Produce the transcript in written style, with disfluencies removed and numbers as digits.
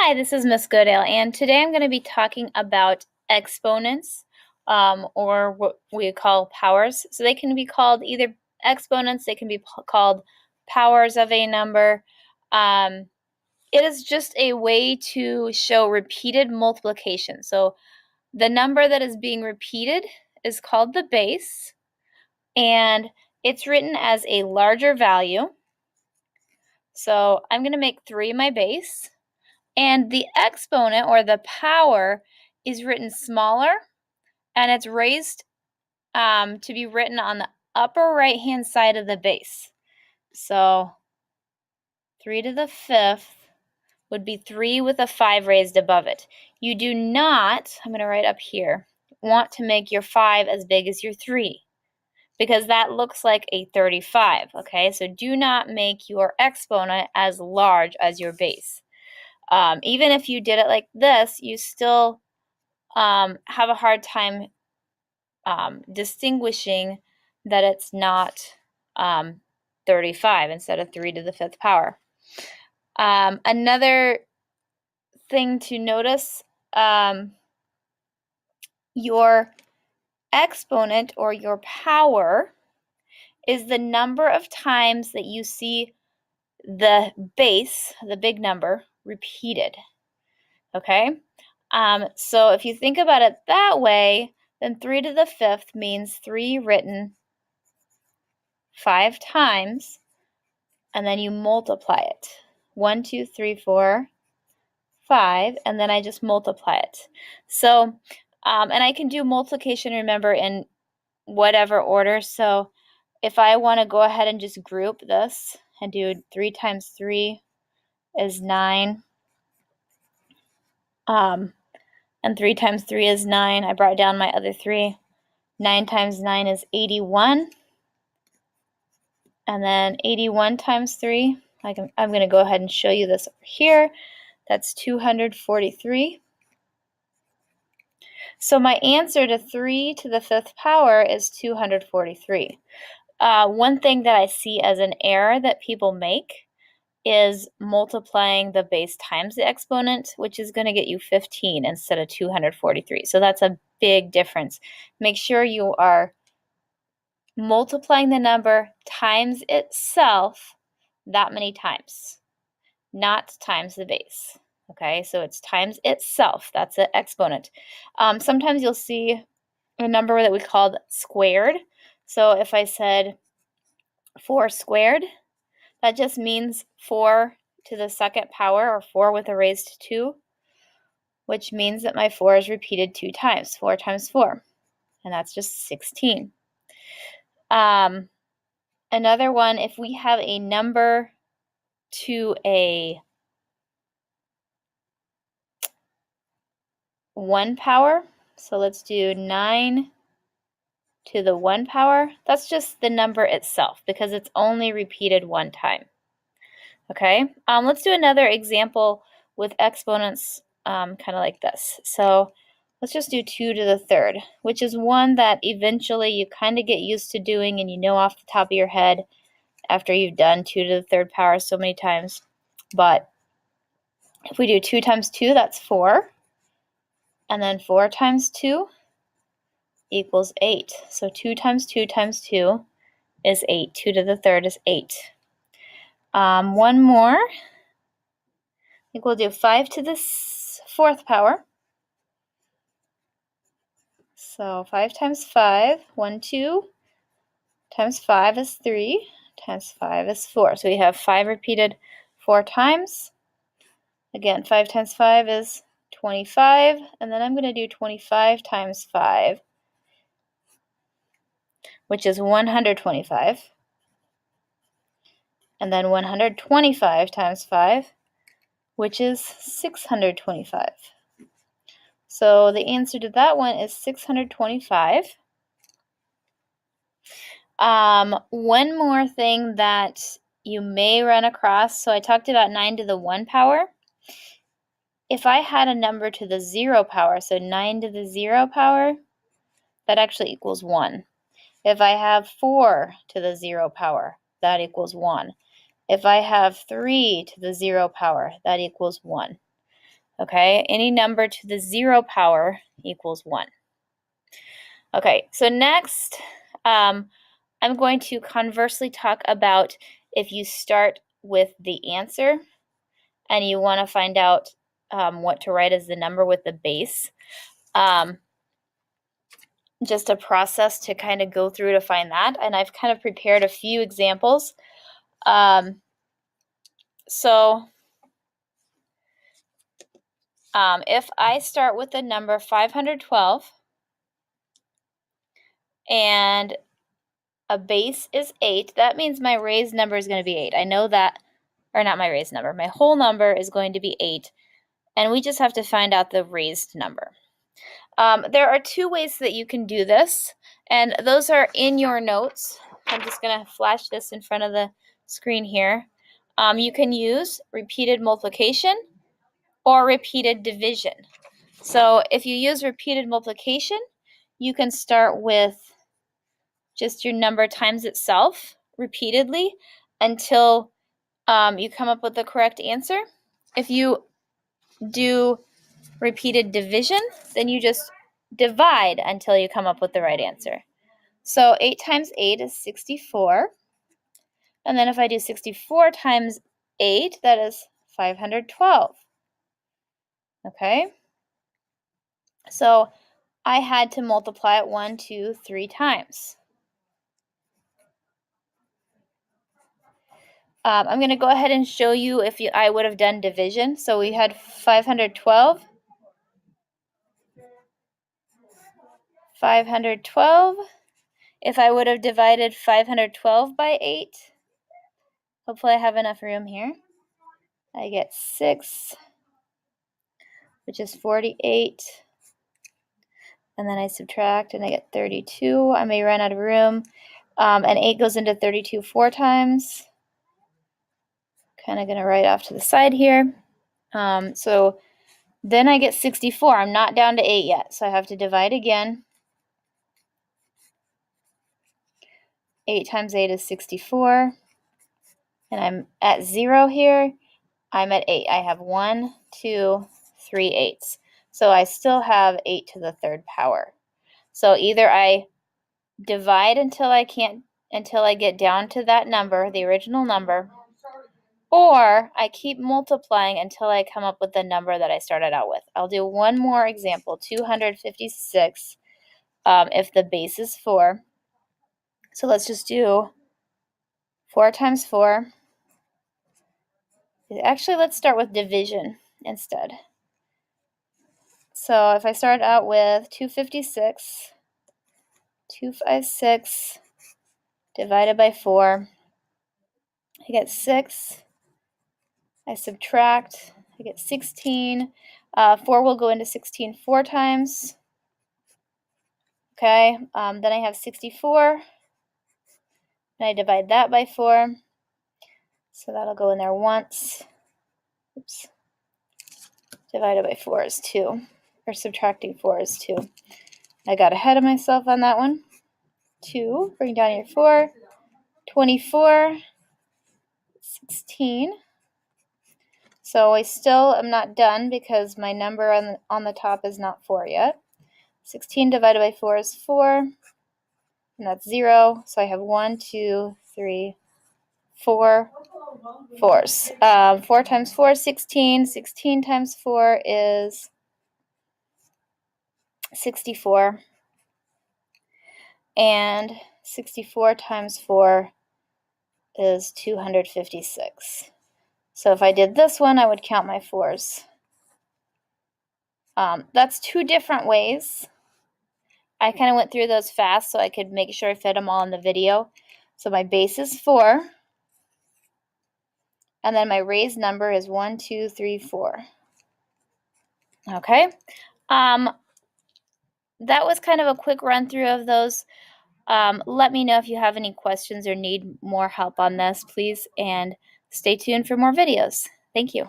Hi, this is Miss Goodale, and today I'm going to be talking about exponents, or what we call powers. So they can be called either exponents, they can be called powers of a number. It is just a way to show repeated multiplication. So the number that is being repeated is called the base, and it's written as a larger value. So I'm going to make 3 my base. And the exponent, or the power, is written smaller, and it's raised to be written on the upper right-hand side of the base. So 3 to the 5th would be 3 with a 5 raised above it. You do not, I'm going to write up here, want to make your 5 as big as your 3, because that looks like a 35, okay? So do not make your exponent as large as your base. Even if you did it like this, you still have a hard time distinguishing that it's not 35 instead of 3 to the 5th power. Another thing to notice, your exponent, or your power, is the number of times that you see the base, the big number, repeated. Okay? So if you think about it that way, then 3 to the 5th means 3 written 5 times, and then you multiply it. 1, 2, 3, 4, 5, and then I just multiply it. So, and I can do multiplication, remember, in whatever order. So if I want to go ahead and just group this and do 3 times 3 is 9, and 3 times 3 is 9. I brought down my other 3. 9 times 9 is 81. And then 81 times 3, I'm going to go ahead and show you this over here. That's 243. So my answer to 3 to the 5th power is 243. One thing that I see as an error that people make is multiplying the base times the exponent, which is going to get you 15 instead of 243. So that's a big difference. Make sure you are multiplying the number times itself that many times, not times the base. Okay, so it's times itself. That's an exponent. Sometimes you'll see a number that we called squared. So if I said 4 squared, that just means 4 to the 2nd power, or 4 with a raised 2, which means that my 4 is repeated 2 times. 4 times 4, and that's just 16. Another one, if we have a number to a 1 power, so let's do 9 to the 1 power, that's just the number itself because it's only repeated 1 time. Okay, let's do another example with exponents kind of like this. So let's just do 2 to the 3rd, which is one that eventually you kind of get used to doing and you know off the top of your head after you've done 2 to the 3rd power so many times. But if we do 2 times 2, that's 4. And then 4 times 2 equals 8. So 2 times 2 times 2 is 8. 2 to the 3rd is 8. One more. I think we'll do 5 to the 4th power. So 5 times 5, 1, 2, times 5 is 3, times 5 is 4. So we have 5 repeated 4 times. Again, 5 times 5 is 25, and then I'm going to do 25 times 5, which is 125. And then 125 times 5, which is 625. So the answer to that one is 625. One more thing that you may run across, so I talked about 9 to the 1 power. If I had a number to the 0 power, so 9 to the 0 power, that actually equals 1. If I have 4 to the 0 power, that equals 1. If I have 3 to the 0 power, that equals 1. Okay, any number to the 0 power equals 1. Okay, so next, I'm going to conversely talk about if you start with the answer and you want to find out what to write as the number with the base. Just a process to kind of go through to find that, and I've kind of prepared a few examples. If I start with the number 512 and a base is 8, that means my raised number is going to be 8. I know that, or not my raised number, my whole number is going to be 8, and we just have to find out the raised number. There are two ways that you can do this, and those are in your notes. I'm just going to flash this in front of the screen here. You can use repeated multiplication or repeated division. So if you use repeated multiplication, you can start with just your number times itself repeatedly until you come up with the correct answer. If you do repeated division, then you just divide until you come up with the right answer. So 8 times 8 is 64. And then if I do 64 times 8, that is 512. Okay? So I had to multiply it 1, 2, 3 times. I'm going to go ahead and show you if I would have done division. So we had 512. 512. If I would have divided 512 by 8, hopefully I have enough room here. I get 6, which is 48. And then I subtract and I get 32. I may run out of room. And 8 goes into 32 4 times. Kind of going to write off to the side here. So then I get 64. I'm not down to 8 yet, so I have to divide again. 8 times 8 is 64. And I'm at 0 here. I'm at 8. I have 1, 2, 3 8s. So I still have 8 to the 3rd power. So either I divide until I get down to that number, the original number, or I keep multiplying until I come up with the number that I started out with. I'll do one more example, 256, if the base is 4. So let's just do 4 times 4. Actually, let's start with division instead. So if I start out with 256 divided by 4, I get 6. I subtract, I get 16. 4 will go into 16 4 times. Okay, then I have 64. And I divide that by 4. So that'll go in there once. Oops. Divided by 4 is 2. Or subtracting 4 is 2. I got ahead of myself on that one. 2, bring down your 4. 24. 16. So I still am not done because my number on the top is not 4 yet. 16 divided by 4 is 4, and that's 0. So I have 1, 2, 3, 4 fours. 4 times 4 is 16. 16 times 4 is 64. And 64 times 4 is 256. So if I did this one, I would count my 4s. That's two different ways. I kind of went through those fast so I could make sure I fit them all in the video. So my base is 4. And then my raised number is 1, 2, 3, 4. Okay. That was kind of a quick run through of those. Let me know if you have any questions or need more help on this, please. And stay tuned for more videos. Thank you.